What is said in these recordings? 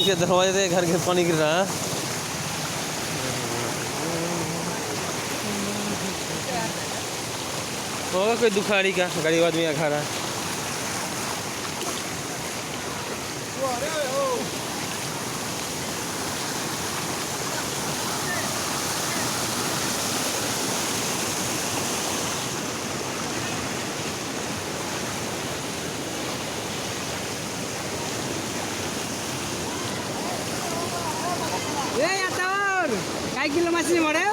ये दरवाजे से घर के पानी गिर रहा है। होगा कोई दुखाड़ी का गरीब आदमी खा रहा है। काय किलो मछली मरे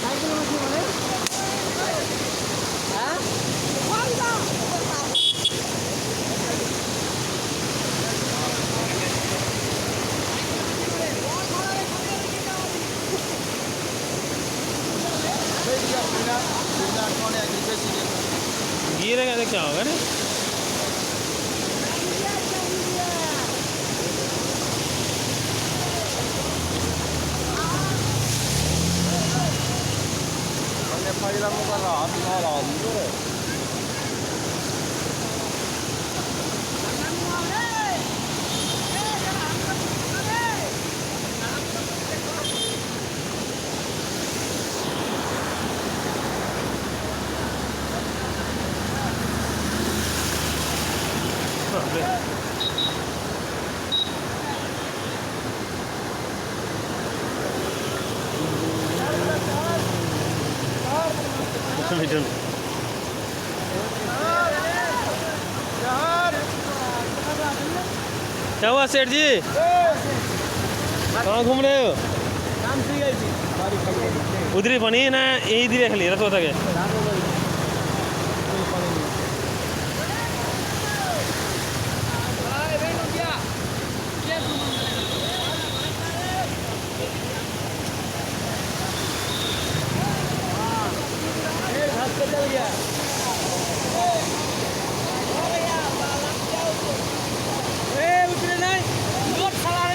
काय किलो मछली मरे हाँ गिरेगा तो क्या होगा ना। 파이라고 가라 나라 이거래 क्या हुआ सेठ जी, कहाँ घूम रहे हो? उधरी पानी ना यही धीरे खाली रथ होता है। चल गया।